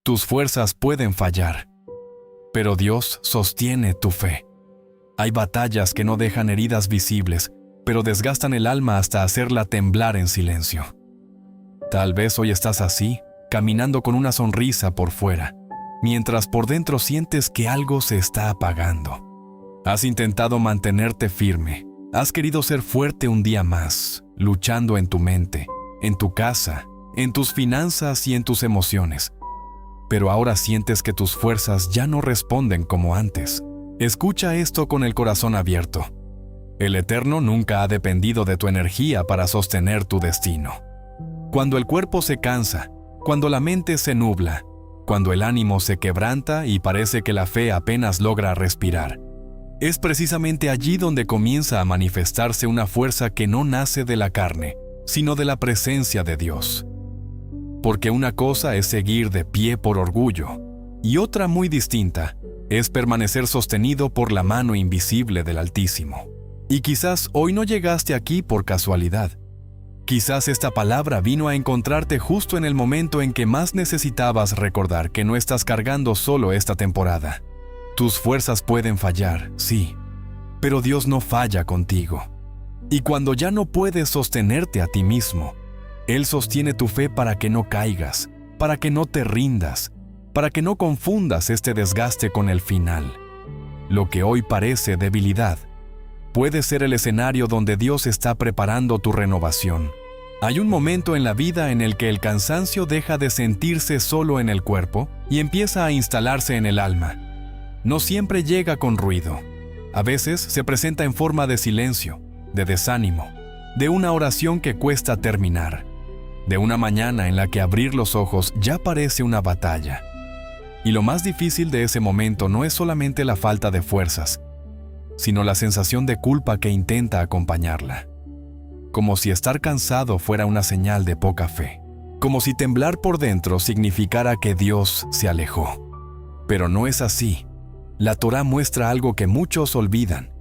Tus fuerzas pueden fallar, pero Dios sostiene tu fe. Hay batallas que no dejan heridas visibles, pero desgastan el alma hasta hacerla temblar en silencio. Tal vez hoy estás así, caminando con una sonrisa por fuera, mientras por dentro sientes que algo se está apagando. Has intentado mantenerte firme, has querido ser fuerte un día más, luchando en tu mente, en tu casa, en tus finanzas y en tus emociones. Pero ahora sientes que tus fuerzas ya no responden como antes. Escucha esto con el corazón abierto. El Eterno nunca ha dependido de tu energía para sostener tu destino. Cuando el cuerpo se cansa, cuando la mente se nubla, cuando el ánimo se quebranta y parece que la fe apenas logra respirar, es precisamente allí donde comienza a manifestarse una fuerza que no nace de la carne, sino de la presencia de Dios. Porque una cosa es seguir de pie por orgullo, y otra muy distinta es permanecer sostenido por la mano invisible del Altísimo. Y quizás hoy no llegaste aquí por casualidad. Quizás esta palabra vino a encontrarte justo en el momento en que más necesitabas recordar que no estás cargando solo esta temporada. Tus fuerzas pueden fallar, sí, pero Dios no falla contigo. Y cuando ya no puedes sostenerte a ti mismo, Él sostiene tu fe para que no caigas, para que no te rindas, para que no confundas este desgaste con el final. Lo que hoy parece debilidad puede ser el escenario donde Dios está preparando tu renovación. Hay un momento en la vida en el que el cansancio deja de sentirse solo en el cuerpo y empieza a instalarse en el alma. No siempre llega con ruido. A veces se presenta en forma de silencio, de desánimo, de una oración que cuesta terminar, de una mañana en la que abrir los ojos ya parece una batalla. Y lo más difícil de ese momento no es solamente la falta de fuerzas, sino la sensación de culpa que intenta acompañarla. Como si estar cansado fuera una señal de poca fe. Como si temblar por dentro significara que Dios se alejó. Pero no es así. La Torá muestra algo que muchos olvidan.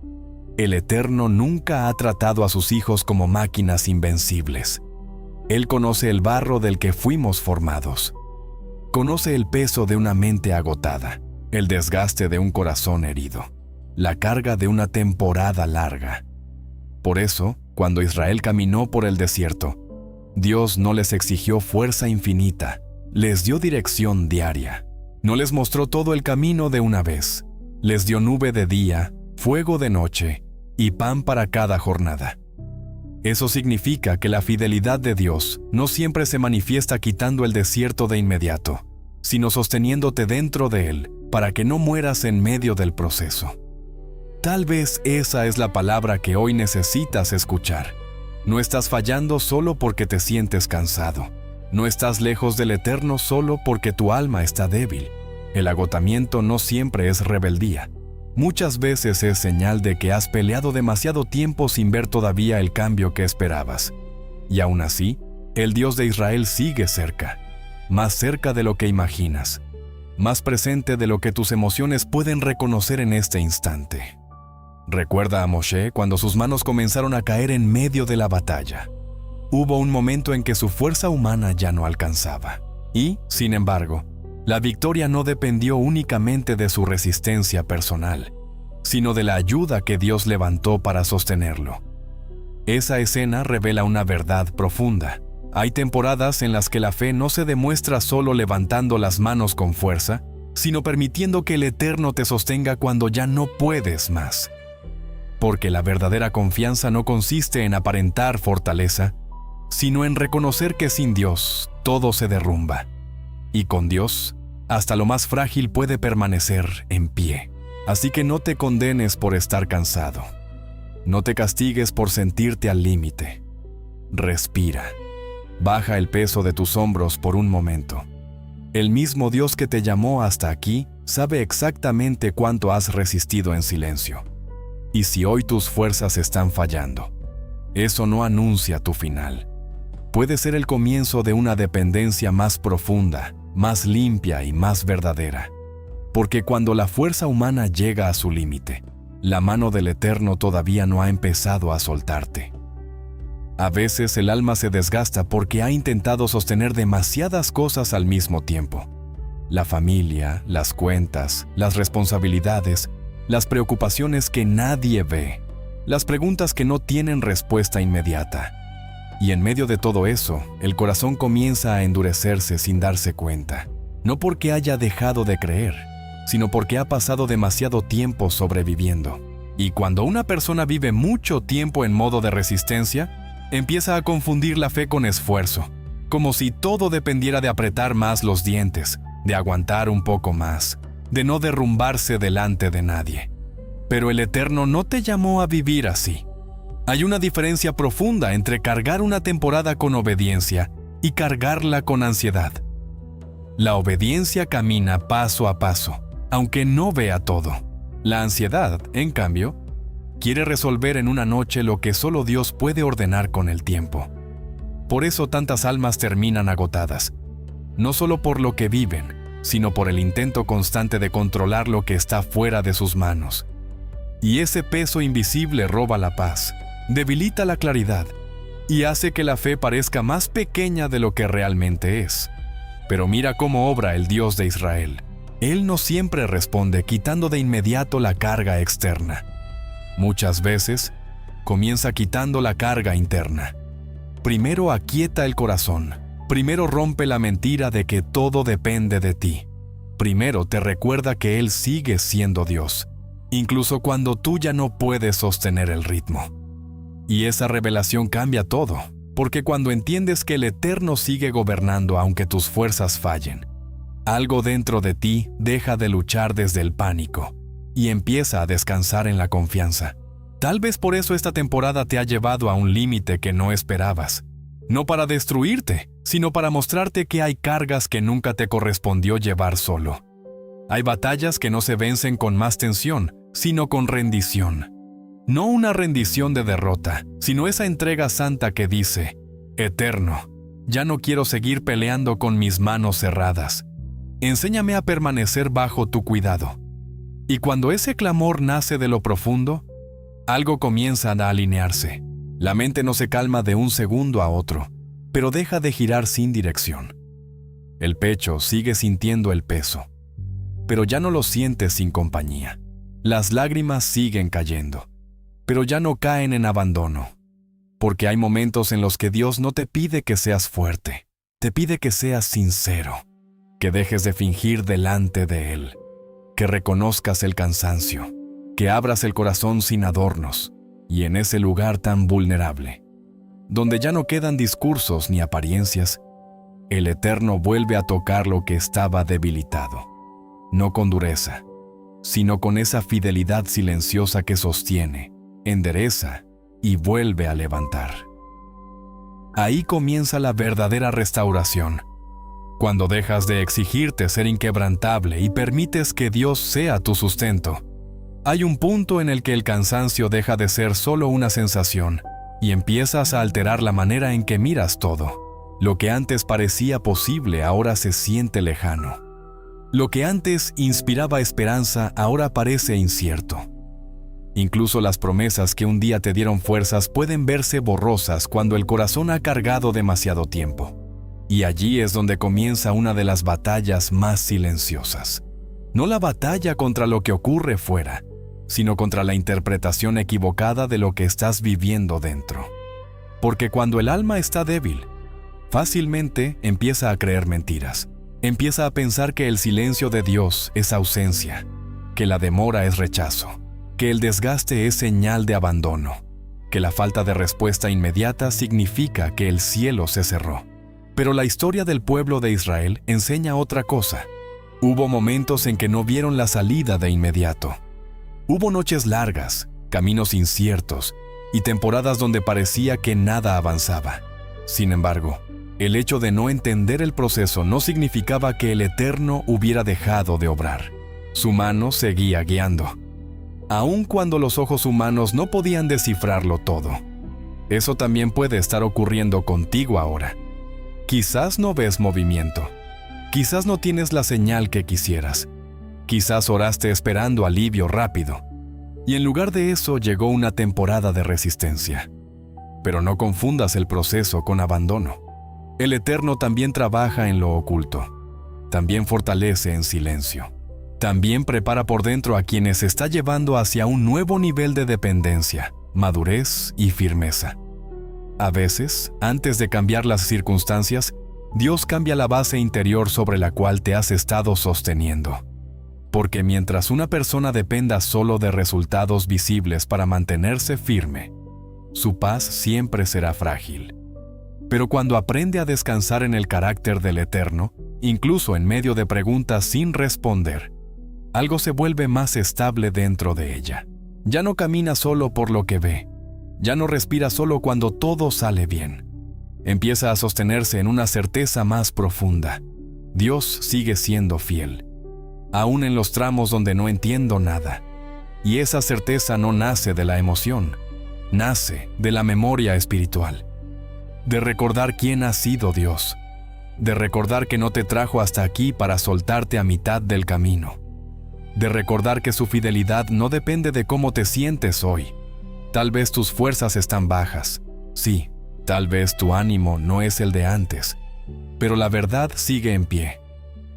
El Eterno nunca ha tratado a sus hijos como máquinas invencibles. Él conoce el barro del que fuimos formados. Conoce el peso de una mente agotada, el desgaste de un corazón herido, la carga de una temporada larga. Por eso, cuando Israel caminó por el desierto, Dios no les exigió fuerza infinita, les dio dirección diaria. No les mostró todo el camino de una vez. Les dio nube de día, fuego de noche y pan para cada jornada. Eso significa que la fidelidad de Dios no siempre se manifiesta quitando el desierto de inmediato, sino sosteniéndote dentro de él para que no mueras en medio del proceso. Tal vez esa es la palabra que hoy necesitas escuchar. No estás fallando solo porque te sientes cansado. No estás lejos del Eterno solo porque tu alma está débil. El agotamiento no siempre es rebeldía. Muchas veces es señal de que has peleado demasiado tiempo sin ver todavía el cambio que esperabas. Y aún así, el Dios de Israel sigue cerca, más cerca de lo que imaginas, más presente de lo que tus emociones pueden reconocer en este instante. Recuerda a Moshe cuando sus manos comenzaron a caer en medio de la batalla. Hubo un momento en que su fuerza humana ya no alcanzaba. Y, sin embargo, la victoria no dependió únicamente de su resistencia personal, sino de la ayuda que Dios levantó para sostenerlo. Esa escena revela una verdad profunda. Hay temporadas en las que la fe no se demuestra solo levantando las manos con fuerza, sino permitiendo que el Eterno te sostenga cuando ya no puedes más. Porque la verdadera confianza no consiste en aparentar fortaleza, sino en reconocer que sin Dios todo se derrumba. Y con Dios, hasta lo más frágil puede permanecer en pie. Así que no te condenes por estar cansado. No te castigues por sentirte al límite. Respira. Baja el peso de tus hombros por un momento. El mismo Dios que te llamó hasta aquí sabe exactamente cuánto has resistido en silencio. Y si hoy tus fuerzas están fallando, eso no anuncia tu final. Puede ser el comienzo de una dependencia más profunda, más limpia y más verdadera. Porque cuando la fuerza humana llega a su límite, la mano del Eterno todavía no ha empezado a soltarte. A veces el alma se desgasta porque ha intentado sostener demasiadas cosas al mismo tiempo. La familia, las cuentas, las responsabilidades, las preocupaciones que nadie ve, las preguntas que no tienen respuesta inmediata. Y en medio de todo eso, el corazón comienza a endurecerse sin darse cuenta. No porque haya dejado de creer, sino porque ha pasado demasiado tiempo sobreviviendo. Y cuando una persona vive mucho tiempo en modo de resistencia, empieza a confundir la fe con esfuerzo, como si todo dependiera de apretar más los dientes, de aguantar un poco más, de no derrumbarse delante de nadie. Pero el Eterno no te llamó a vivir así. Hay una diferencia profunda entre cargar una temporada con obediencia y cargarla con ansiedad. La obediencia camina paso a paso, aunque no vea todo. La ansiedad, en cambio, quiere resolver en una noche lo que solo Dios puede ordenar con el tiempo. Por eso tantas almas terminan agotadas, no solo por lo que viven, sino por el intento constante de controlar lo que está fuera de sus manos. Y ese peso invisible roba la paz, debilita la claridad y hace que la fe parezca más pequeña de lo que realmente es. Pero mira cómo obra el Dios de Israel. Él no siempre responde quitando de inmediato la carga externa. Muchas veces, comienza quitando la carga interna. Primero aquieta el corazón. Primero rompe la mentira de que todo depende de ti. Primero te recuerda que Él sigue siendo Dios, incluso cuando tú ya no puedes sostener el ritmo. Y esa revelación cambia todo, porque cuando entiendes que el Eterno sigue gobernando aunque tus fuerzas fallen, algo dentro de ti deja de luchar desde el pánico y empieza a descansar en la confianza. Tal vez por eso esta temporada te ha llevado a un límite que no esperabas. No para destruirte, sino para mostrarte que hay cargas que nunca te correspondió llevar solo. Hay batallas que no se vencen con más tensión, sino con rendición. No una rendición de derrota, sino esa entrega santa que dice: Eterno, ya no quiero seguir peleando con mis manos cerradas. Enséñame a permanecer bajo tu cuidado. Y cuando ese clamor nace de lo profundo, algo comienza a alinearse. La mente no se calma de un segundo a otro, pero deja de girar sin dirección. El pecho sigue sintiendo el peso, pero ya no lo sientes sin compañía. Las lágrimas siguen cayendo, pero ya no caen en abandono, porque hay momentos en los que Dios no te pide que seas fuerte, te pide que seas sincero, que dejes de fingir delante de Él, que reconozcas el cansancio, que abras el corazón sin adornos, y en ese lugar tan vulnerable, donde ya no quedan discursos ni apariencias, el Eterno vuelve a tocar lo que estaba debilitado, no con dureza, sino con esa fidelidad silenciosa que sostiene, endereza y vuelve a levantar. Ahí comienza la verdadera restauración, cuando dejas de exigirte ser inquebrantable y permites que Dios sea tu sustento. Hay un punto en el que el cansancio deja de ser solo una sensación y empiezas a alterar la manera en que miras todo. Lo que antes parecía posible ahora se siente lejano. Lo que antes inspiraba esperanza ahora parece incierto. Incluso las promesas que un día te dieron fuerzas pueden verse borrosas cuando el corazón ha cargado demasiado tiempo. Y allí es donde comienza una de las batallas más silenciosas. No la batalla contra lo que ocurre fuera, sino contra la interpretación equivocada de lo que estás viviendo dentro. Porque cuando el alma está débil, fácilmente empieza a creer mentiras. Empieza a pensar que el silencio de Dios es ausencia, que la demora es rechazo, que el desgaste es señal de abandono, que la falta de respuesta inmediata significa que el cielo se cerró. Pero la historia del pueblo de Israel enseña otra cosa. Hubo momentos en que no vieron la salida de inmediato. Hubo noches largas, caminos inciertos y temporadas donde parecía que nada avanzaba. Sin embargo, el hecho de no entender el proceso no significaba que el Eterno hubiera dejado de obrar. Su mano seguía guiando, aun cuando los ojos humanos no podían descifrarlo todo. Eso también puede estar ocurriendo contigo ahora. Quizás no ves movimiento. Quizás no tienes la señal que quisieras. Quizás oraste esperando alivio rápido. Y en lugar de eso llegó una temporada de resistencia. Pero no confundas el proceso con abandono. El Eterno también trabaja en lo oculto. también fortalece en silencio. También prepara por dentro a quienes está llevando hacia un nuevo nivel de dependencia, madurez y firmeza. A veces, antes de cambiar las circunstancias, Dios cambia la base interior sobre la cual te has estado sosteniendo. Porque mientras una persona dependa solo de resultados visibles para mantenerse firme, su paz siempre será frágil. Pero cuando aprende a descansar en el carácter del Eterno, incluso en medio de preguntas sin responder, algo se vuelve más estable dentro de ella. Ya no camina solo por lo que ve. Ya no respira solo cuando todo sale bien. Empieza a sostenerse en una certeza más profunda. Dios sigue siendo fiel, aún en los tramos donde no entiendo nada. Y esa certeza no nace de la emoción, nace de la memoria espiritual. De recordar quién ha sido Dios. De recordar que no te trajo hasta aquí para soltarte a mitad del camino. De recordar que su fidelidad no depende de cómo te sientes hoy. Tal vez tus fuerzas están bajas. Sí, tal vez tu ánimo no es el de antes. Pero la verdad sigue en pie.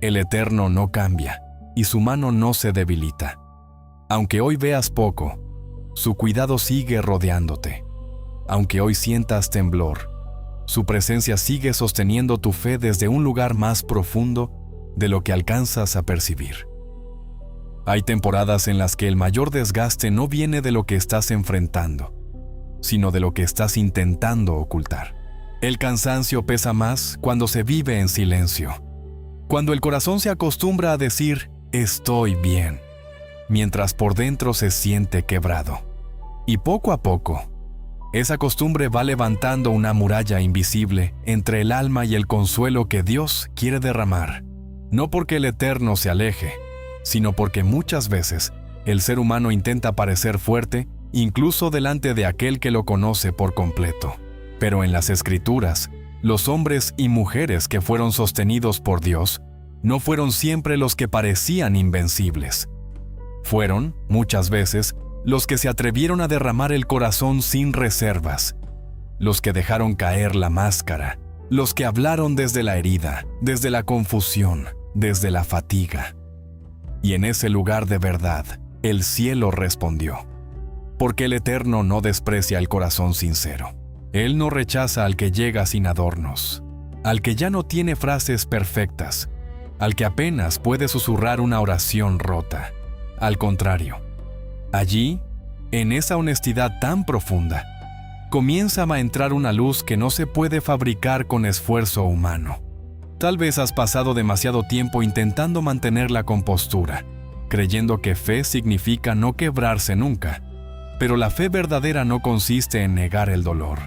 El Eterno no cambia y su mano no se debilita. Aunque hoy veas poco, su cuidado sigue rodeándote. Aunque hoy sientas temblor, su presencia sigue sosteniendo tu fe desde un lugar más profundo de lo que alcanzas a percibir. Hay temporadas en las que el mayor desgaste no viene de lo que estás enfrentando, sino de lo que estás intentando ocultar. El cansancio pesa más cuando se vive en silencio, cuando el corazón se acostumbra a decir, estoy bien, mientras por dentro se siente quebrado. Y poco a poco, esa costumbre va levantando una muralla invisible entre el alma y el consuelo que Dios quiere derramar, no porque el Eterno se aleje, sino porque muchas veces el ser humano intenta parecer fuerte, incluso delante de aquel que lo conoce por completo. Pero en las Escrituras, los hombres y mujeres que fueron sostenidos por Dios no fueron siempre los que parecían invencibles. Fueron, muchas veces, los que se atrevieron a derramar el corazón sin reservas, los que dejaron caer la máscara, los que hablaron desde la herida, desde la confusión, desde la fatiga. Y en ese lugar de verdad, el cielo respondió. Porque el Eterno no desprecia el corazón sincero. Él no rechaza al que llega sin adornos, al que ya no tiene frases perfectas, al que apenas puede susurrar una oración rota. Al contrario, allí, en esa honestidad tan profunda, comienza a entrar una luz que no se puede fabricar con esfuerzo humano. Tal vez has pasado demasiado tiempo intentando mantener la compostura, creyendo que fe significa no quebrarse nunca. Pero la fe verdadera no consiste en negar el dolor,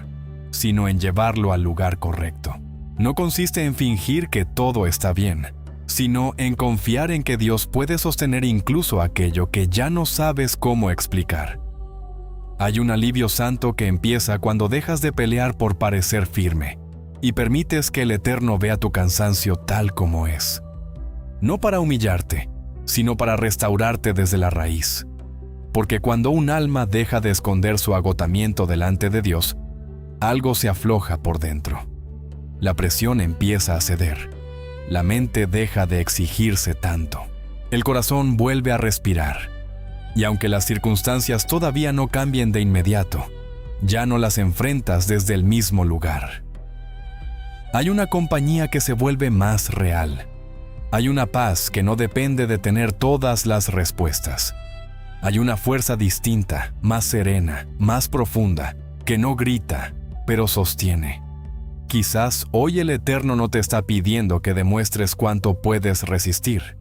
sino en llevarlo al lugar correcto. No consiste en fingir que todo está bien, sino en confiar en que Dios puede sostener incluso aquello que ya no sabes cómo explicar. Hay un alivio santo que empieza cuando dejas de pelear por parecer firme y permites que el Eterno vea tu cansancio tal como es. No para humillarte, sino para restaurarte desde la raíz. Porque cuando un alma deja de esconder su agotamiento delante de Dios, algo se afloja por dentro. La presión empieza a ceder. La mente deja de exigirse tanto. El corazón vuelve a respirar. Y aunque las circunstancias todavía no cambien de inmediato, ya no las enfrentas desde el mismo lugar. Hay una compañía que se vuelve más real. Hay una paz que no depende de tener todas las respuestas. Hay una fuerza distinta, más serena, más profunda, que no grita, pero sostiene. Quizás hoy el Eterno no te está pidiendo que demuestres cuánto puedes resistir.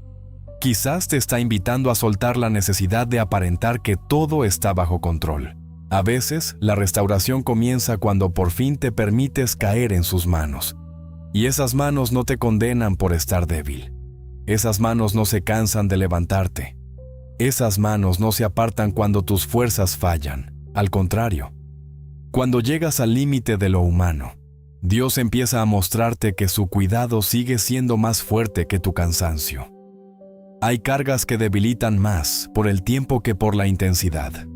Quizás te está invitando a soltar la necesidad de aparentar que todo está bajo control. A veces, la restauración comienza cuando por fin te permites caer en sus manos. Y esas manos no te condenan por estar débil. Esas manos no se cansan de levantarte. Esas manos no se apartan cuando tus fuerzas fallan. Al contrario, cuando llegas al límite de lo humano, Dios empieza a mostrarte que su cuidado sigue siendo más fuerte que tu cansancio. Hay cargas que debilitan más por el tiempo que por la intensidad.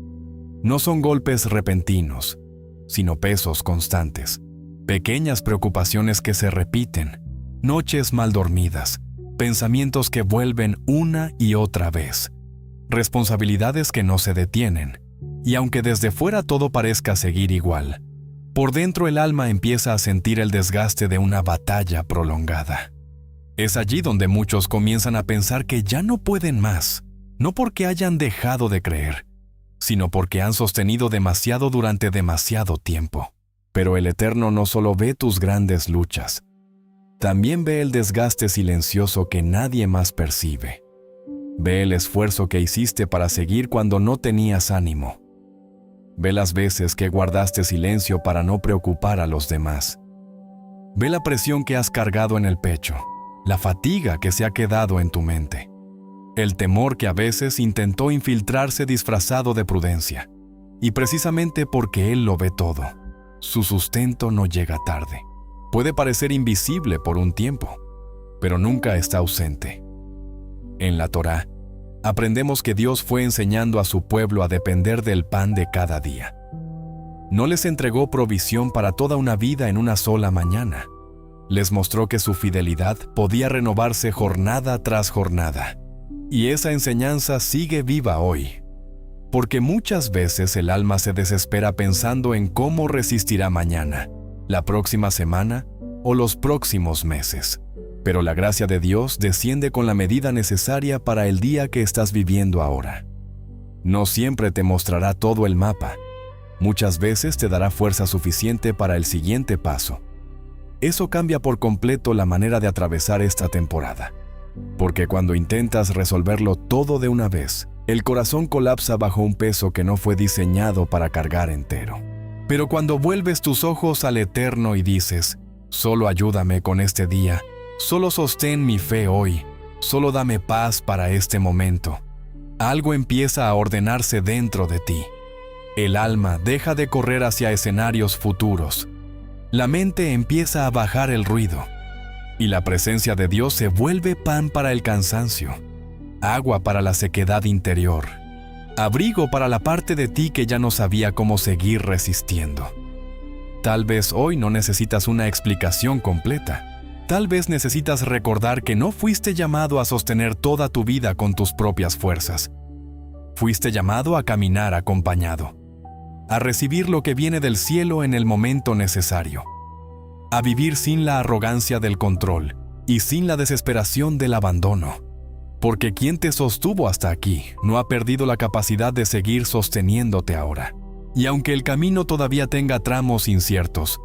No son golpes repentinos, sino pesos constantes, pequeñas preocupaciones que se repiten, noches mal dormidas, pensamientos que vuelven una y otra vez, responsabilidades que no se detienen, y aunque desde fuera todo parezca seguir igual, por dentro el alma empieza a sentir el desgaste de una batalla prolongada. Es allí donde muchos comienzan a pensar que ya no pueden más, no porque hayan dejado de creer, sino porque han sostenido demasiado durante demasiado tiempo. Pero el Eterno no solo ve tus grandes luchas, también ve el desgaste silencioso que nadie más percibe. Ve el esfuerzo que hiciste para seguir cuando no tenías ánimo. Ve las veces que guardaste silencio para no preocupar a los demás. Ve la presión que has cargado en el pecho, la fatiga que se ha quedado en tu mente, el temor que a veces intentó infiltrarse disfrazado de prudencia. Y precisamente porque Él lo ve todo, su sustento no llega tarde. Puede parecer invisible por un tiempo, pero nunca está ausente. En la Torá, aprendemos que Dios fue enseñando a su pueblo a depender del pan de cada día. No les entregó provisión para toda una vida en una sola mañana. Les mostró que su fidelidad podía renovarse jornada tras jornada. Y esa enseñanza sigue viva hoy. Porque muchas veces el alma se desespera pensando en cómo resistirá mañana, la próxima semana o los próximos meses. Pero la gracia de Dios desciende con la medida necesaria para el día que estás viviendo ahora. No siempre te mostrará todo el mapa. Muchas veces te dará fuerza suficiente para el siguiente paso. Eso cambia por completo la manera de atravesar esta temporada. Porque cuando intentas resolverlo todo de una vez, el corazón colapsa bajo un peso que no fue diseñado para cargar entero. Pero cuando vuelves tus ojos al Eterno y dices, solo ayúdame con este día, solo sostén mi fe hoy, solo dame paz para este momento, algo empieza a ordenarse dentro de ti. El alma deja de correr hacia escenarios futuros. La mente empieza a bajar el ruido. Y la presencia de Dios se vuelve pan para el cansancio, agua para la sequedad interior, abrigo para la parte de ti que ya no sabía cómo seguir resistiendo. Tal vez hoy no necesitas una explicación completa. Tal vez necesitas recordar que no fuiste llamado a sostener toda tu vida con tus propias fuerzas. Fuiste llamado a caminar acompañado, a recibir lo que viene del cielo en el momento necesario, a vivir sin la arrogancia del control y sin la desesperación del abandono. Porque quien te sostuvo hasta aquí no ha perdido la capacidad de seguir sosteniéndote ahora. Y aunque el camino todavía tenga tramos inciertos,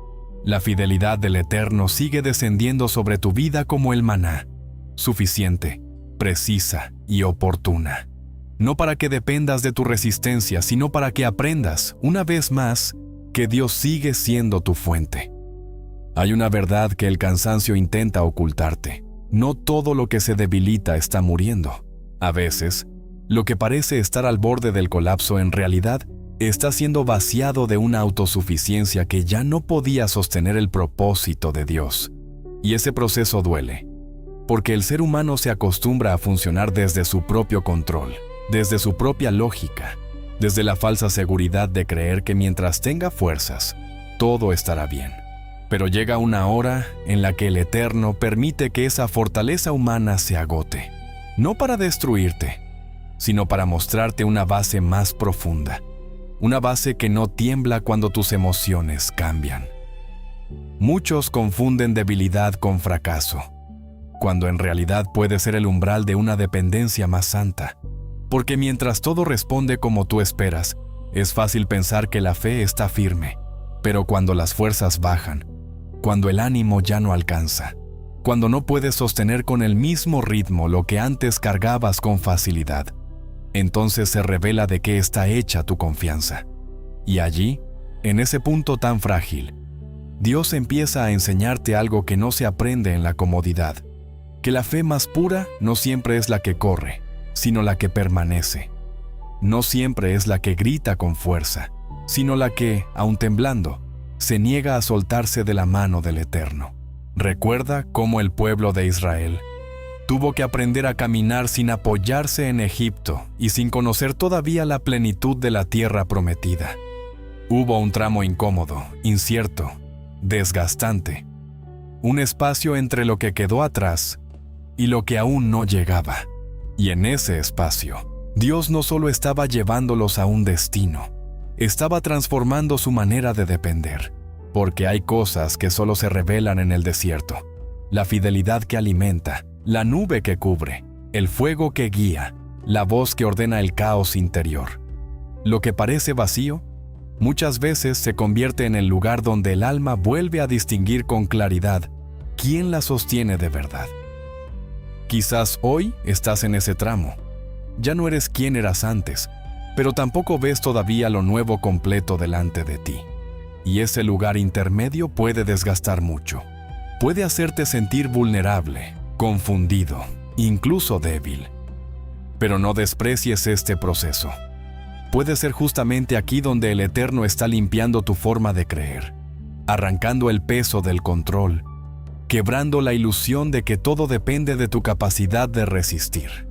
la fidelidad del Eterno sigue descendiendo sobre tu vida como el maná, suficiente, precisa y oportuna. No para que dependas de tu resistencia, sino para que aprendas, una vez más, que Dios sigue siendo tu fuente. Hay una verdad que el cansancio intenta ocultarte. No todo lo que se debilita está muriendo. A veces, lo que parece estar al borde del colapso en realidad está siendo vaciado de una autosuficiencia que ya no podía sostener el propósito de Dios. Y ese proceso duele, porque el ser humano se acostumbra a funcionar desde su propio control, desde su propia lógica, desde la falsa seguridad de creer que mientras tenga fuerzas, todo estará bien. Pero llega una hora en la que el Eterno permite que esa fortaleza humana se agote, no para destruirte, sino para mostrarte una base más profunda, una base que no tiembla cuando tus emociones cambian. Muchos confunden debilidad con fracaso, cuando en realidad puede ser el umbral de una dependencia más santa, porque mientras todo responde como tú esperas, es fácil pensar que la fe está firme, pero cuando las fuerzas bajan, cuando el ánimo ya no alcanza, cuando no puedes sostener con el mismo ritmo lo que antes cargabas con facilidad, entonces se revela de qué está hecha tu confianza. Y allí, en ese punto tan frágil, Dios empieza a enseñarte algo que no se aprende en la comodidad, que la fe más pura no siempre es la que corre, sino la que permanece. No siempre es la que grita con fuerza, sino la que, aun temblando, se niega a soltarse de la mano del Eterno. Recuerda cómo el pueblo de Israel tuvo que aprender a caminar sin apoyarse en Egipto y sin conocer todavía la plenitud de la tierra prometida. Hubo un tramo incómodo, incierto, desgastante, un espacio entre lo que quedó atrás y lo que aún no llegaba. Y en ese espacio, Dios no solo estaba llevándolos a un destino, estaba transformando su manera de depender, porque hay cosas que solo se revelan en el desierto. La fidelidad que alimenta, la nube que cubre, el fuego que guía, la voz que ordena el caos interior. Lo que parece vacío, muchas veces se convierte en el lugar donde el alma vuelve a distinguir con claridad quién la sostiene de verdad. Quizás hoy estás en ese tramo. Ya no eres quien eras antes, pero tampoco ves todavía lo nuevo completo delante de ti. Y ese lugar intermedio puede desgastar mucho. Puede hacerte sentir vulnerable, confundido, incluso débil. Pero no desprecies este proceso. Puede ser justamente aquí donde el Eterno está limpiando tu forma de creer, arrancando el peso del control, quebrando la ilusión de que todo depende de tu capacidad de resistir.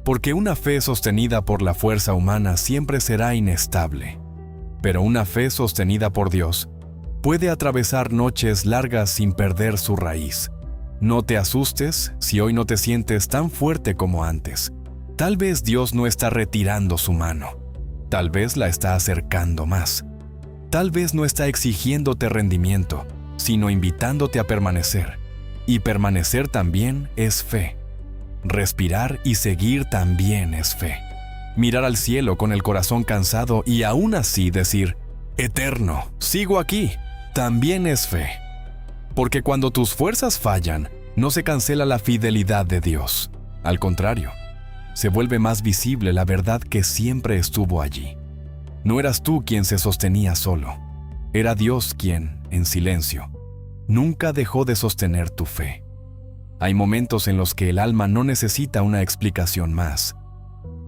Porque una fe sostenida por la fuerza humana siempre será inestable, pero una fe sostenida por Dios puede atravesar noches largas sin perder su raíz. No te asustes si hoy no te sientes tan fuerte como antes. Tal vez Dios no está retirando su mano. Tal vez la está acercando más. Tal vez no está exigiéndote rendimiento, sino invitándote a permanecer. Y permanecer también es fe. Respirar y seguir también es fe. Mirar al cielo con el corazón cansado y aún así decir, Eterno, sigo aquí, también es fe. Porque cuando tus fuerzas fallan, no se cancela la fidelidad de Dios. Al contrario, se vuelve más visible la verdad que siempre estuvo allí. No eras tú quien se sostenía solo. Era Dios quien, en silencio, nunca dejó de sostener tu fe. Hay momentos en los que el alma no necesita una explicación más.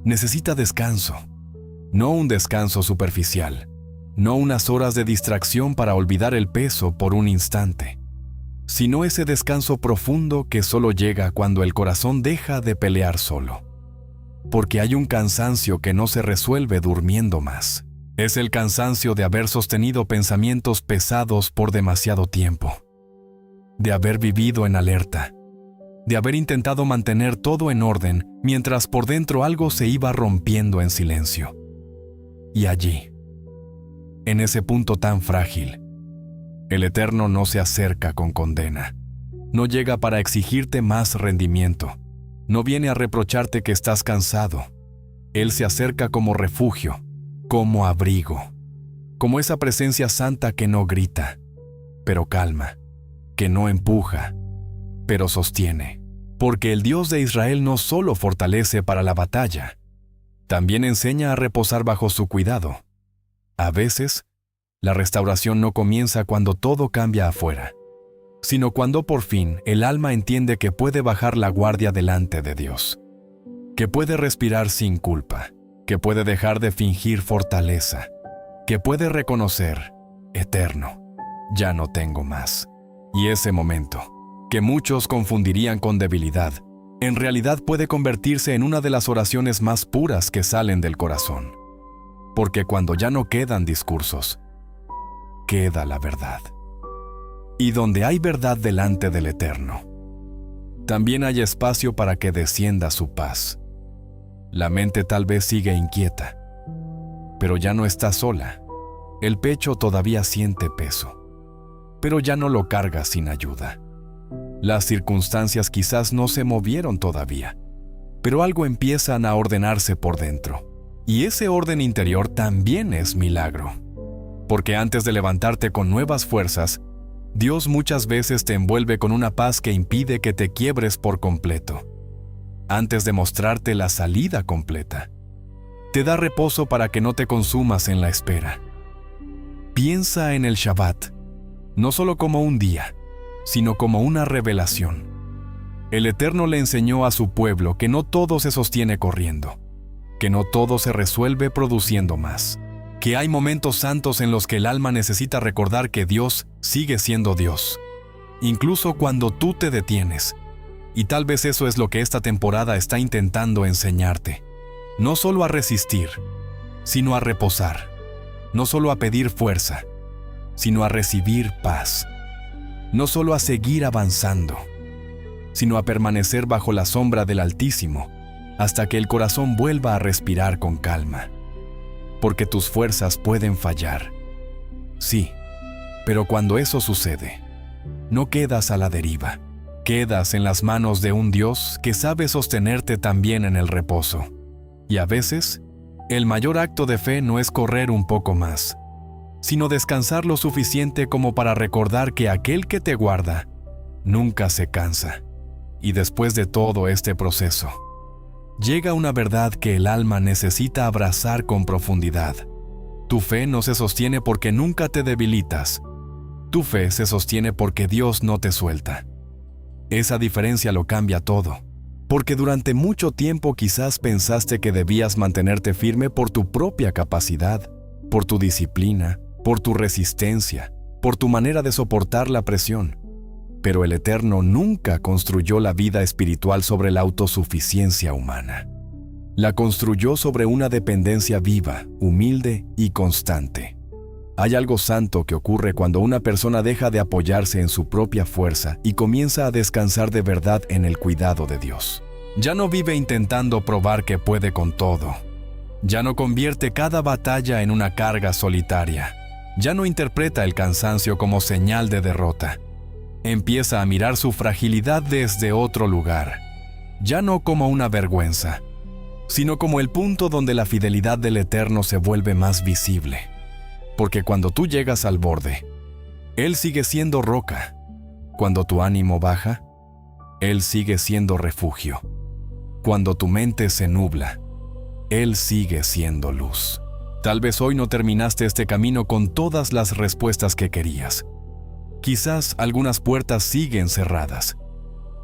Necesita descanso. No un descanso superficial. No unas horas de distracción para olvidar el peso por un instante. Sino ese descanso profundo que solo llega cuando el corazón deja de pelear solo. Porque hay un cansancio que no se resuelve durmiendo más. Es el cansancio de haber sostenido pensamientos pesados por demasiado tiempo. De haber vivido en alerta. De haber intentado mantener todo en orden mientras por dentro algo se iba rompiendo en silencio. Y allí, en ese punto tan frágil, el Eterno no se acerca con condena. No llega para exigirte más rendimiento. No viene a reprocharte que estás cansado. Él se acerca como refugio, como abrigo, como esa presencia santa que no grita, pero calma, que no empuja, pero sostiene. Porque el Dios de Israel no solo fortalece para la batalla, también enseña a reposar bajo su cuidado. A veces, la restauración no comienza cuando todo cambia afuera, sino cuando por fin el alma entiende que puede bajar la guardia delante de Dios, que puede respirar sin culpa, que puede dejar de fingir fortaleza, que puede reconocer, Eterno, ya no tengo más. Y ese momento, que muchos confundirían con debilidad, en realidad puede convertirse en una de las oraciones más puras que salen del corazón. Porque cuando ya no quedan discursos, queda la verdad. Y donde hay verdad delante del Eterno, también hay espacio para que descienda su paz. La mente tal vez sigue inquieta, pero ya no está sola. El pecho todavía siente peso, pero ya no lo carga sin ayuda. Las circunstancias quizás no se movieron todavía, pero algo empiezan a ordenarse por dentro. Y ese orden interior también es milagro. Porque antes de levantarte con nuevas fuerzas, Dios muchas veces te envuelve con una paz que impide que te quiebres por completo. Antes de mostrarte la salida completa, te da reposo para que no te consumas en la espera. Piensa en el Shabbat, no solo como un día, sino como una revelación. El Eterno le enseñó a su pueblo que no todo se sostiene corriendo, que no todo se resuelve produciendo más, que hay momentos santos en los que el alma necesita recordar que Dios sigue siendo Dios, incluso cuando tú te detienes. Y tal vez eso es lo que esta temporada está intentando enseñarte. No solo a resistir, sino a reposar. No solo a pedir fuerza, sino a recibir paz. No solo a seguir avanzando, sino a permanecer bajo la sombra del Altísimo, hasta que el corazón vuelva a respirar con calma. Porque tus fuerzas pueden fallar. Sí, pero cuando eso sucede, no quedas a la deriva. Quedas en las manos de un Dios que sabe sostenerte también en el reposo. Y a veces, el mayor acto de fe no es correr un poco más, sino descansar lo suficiente como para recordar que aquel que te guarda nunca se cansa. Y después de todo este proceso, llega una verdad que el alma necesita abrazar con profundidad. Tu fe no se sostiene porque nunca te debilitas. Tu fe se sostiene porque Dios no te suelta. Esa diferencia lo cambia todo, porque durante mucho tiempo quizás pensaste que debías mantenerte firme por tu propia capacidad, por tu disciplina, por tu resistencia, por tu manera de soportar la presión. Pero el Eterno nunca construyó la vida espiritual sobre la autosuficiencia humana. La construyó sobre una dependencia viva, humilde y constante. Hay algo santo que ocurre cuando una persona deja de apoyarse en su propia fuerza y comienza a descansar de verdad en el cuidado de Dios. Ya no vive intentando probar que puede con todo. Ya no convierte cada batalla en una carga solitaria. Ya no interpreta el cansancio como señal de derrota. Empieza a mirar su fragilidad desde otro lugar. Ya no como una vergüenza, sino como el punto donde la fidelidad del Eterno se vuelve más visible. Porque cuando tú llegas al borde, Él sigue siendo roca. Cuando tu ánimo baja, Él sigue siendo refugio. Cuando tu mente se nubla, Él sigue siendo luz. Tal vez hoy no terminaste este camino con todas las respuestas que querías. Quizás algunas puertas siguen cerradas.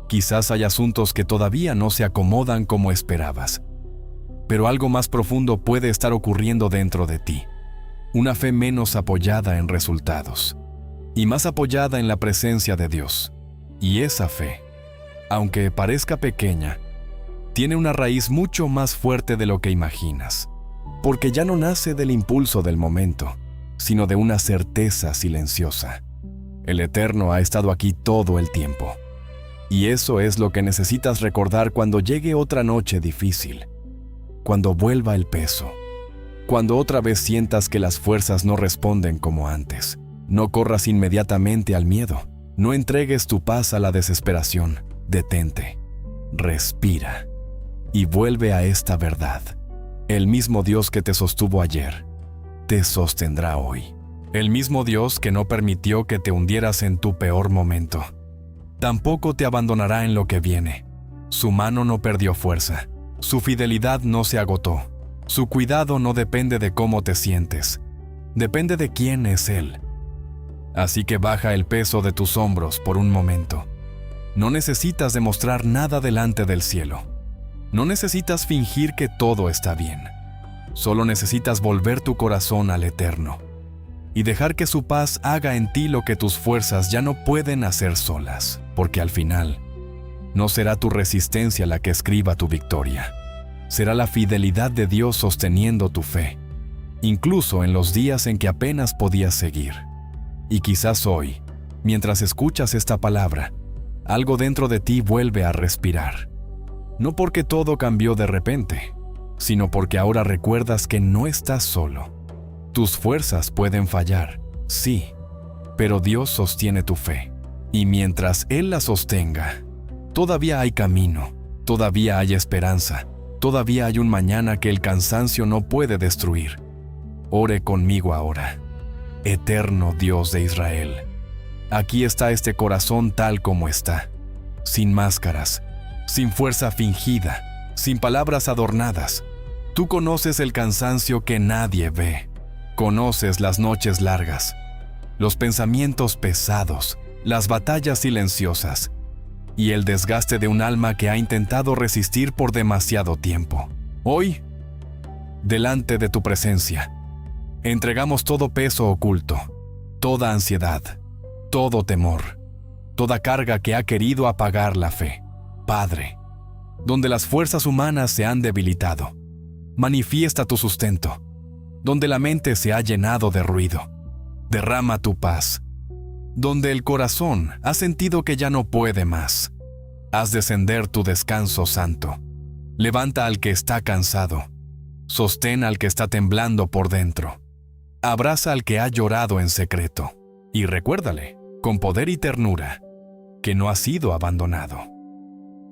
Quizás hay asuntos que todavía no se acomodan como esperabas. Pero algo más profundo puede estar ocurriendo dentro de ti. Una fe menos apoyada en resultados y más apoyada en la presencia de Dios. Y esa fe, aunque parezca pequeña, tiene una raíz mucho más fuerte de lo que imaginas, porque ya no nace del impulso del momento, sino de una certeza silenciosa. El Eterno ha estado aquí todo el tiempo, y eso es lo que necesitas recordar cuando llegue otra noche difícil, cuando vuelva el peso, cuando otra vez sientas que las fuerzas no responden como antes. No corras inmediatamente al miedo. No entregues tu paz a la desesperación. Detente, respira y vuelve a esta verdad. El mismo Dios que te sostuvo ayer, te sostendrá hoy. El mismo Dios que no permitió que te hundieras en tu peor momento, tampoco te abandonará en lo que viene. Su mano no perdió fuerza. Su fidelidad no se agotó. Su cuidado no depende de cómo te sientes, depende de quién es Él. Así que baja el peso de tus hombros por un momento. No necesitas demostrar nada delante del cielo. No necesitas fingir que todo está bien. Solo necesitas volver tu corazón al Eterno y dejar que su paz haga en ti lo que tus fuerzas ya no pueden hacer solas, porque al final no será tu resistencia la que escriba tu victoria. Será la fidelidad de Dios sosteniendo tu fe, incluso en los días en que apenas podías seguir. Y quizás hoy, mientras escuchas esta palabra, algo dentro de ti vuelve a respirar. No porque todo cambió de repente, sino porque ahora recuerdas que no estás solo. Tus fuerzas pueden fallar, sí, pero Dios sostiene tu fe. Y mientras Él la sostenga, todavía hay camino, todavía hay esperanza. Todavía hay un mañana que el cansancio no puede destruir. Ore conmigo ahora. Eterno Dios de Israel, aquí está este corazón tal como está, sin máscaras, sin fuerza fingida, sin palabras adornadas. Tú conoces el cansancio que nadie ve. Conoces las noches largas, los pensamientos pesados, las batallas silenciosas y el desgaste de un alma que ha intentado resistir por demasiado tiempo. Hoy, delante de tu presencia, entregamos todo peso oculto, toda ansiedad, todo temor, toda carga que ha querido apagar la fe. Padre, donde las fuerzas humanas se han debilitado, manifiesta tu sustento. Donde la mente se ha llenado de ruido, derrama tu paz. Donde el corazón ha sentido que ya no puede más, Haz descender tu descanso santo. Levanta al que está cansado. Sostén al que está temblando por dentro. Abraza al que ha llorado en secreto. Y recuérdale, con poder y ternura, que no ha sido abandonado.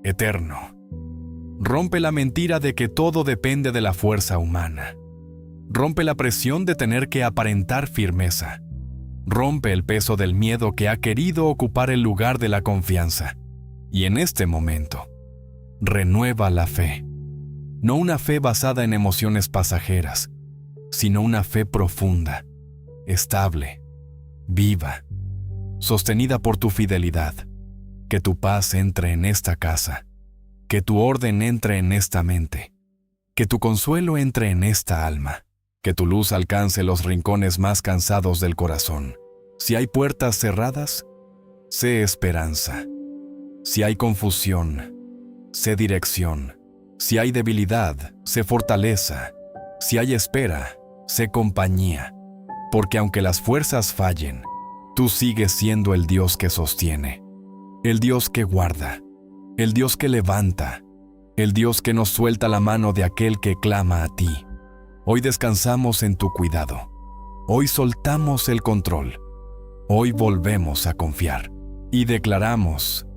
Eterno. Rompe la mentira de que todo depende de la fuerza humana. Rompe la presión de tener que aparentar firmeza. Rompe el peso del miedo que ha querido ocupar el lugar de la confianza. Y en este momento, renueva la fe. No una fe basada en emociones pasajeras, sino una fe profunda, estable, viva, sostenida por tu fidelidad. Que tu paz entre en esta casa. Que tu orden entre en esta mente. Que tu consuelo entre en esta alma. Que tu luz alcance los rincones más cansados del corazón. Si hay puertas cerradas, sé esperanza. Si hay confusión, sé dirección. Si hay debilidad, sé fortaleza. Si hay espera, sé compañía. Porque aunque las fuerzas fallen, tú sigues siendo el Dios que sostiene, el Dios que guarda, el Dios que levanta, el Dios que no suelta la mano de aquel que clama a ti. Hoy descansamos en tu cuidado. Hoy soltamos el control. Hoy volvemos a confiar y declaramos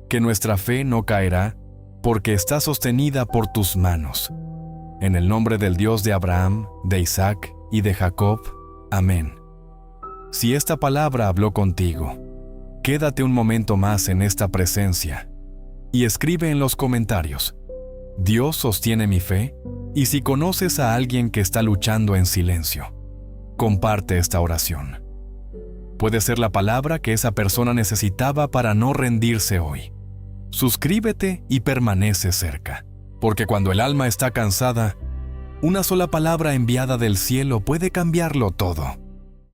que nuestra fe no caerá porque está sostenida por tus manos. En el nombre del Dios de Abraham, de Isaac y de Jacob. Amén. Si esta palabra habló contigo, quédate un momento más en esta presencia y escribe en los comentarios: Dios sostiene mi fe. Y si conoces a alguien que está luchando en silencio, comparte esta oración. Puede ser la palabra que esa persona necesitaba para no rendirse hoy. Suscríbete y permanece cerca, porque cuando el alma está cansada, una sola palabra enviada del cielo puede cambiarlo todo.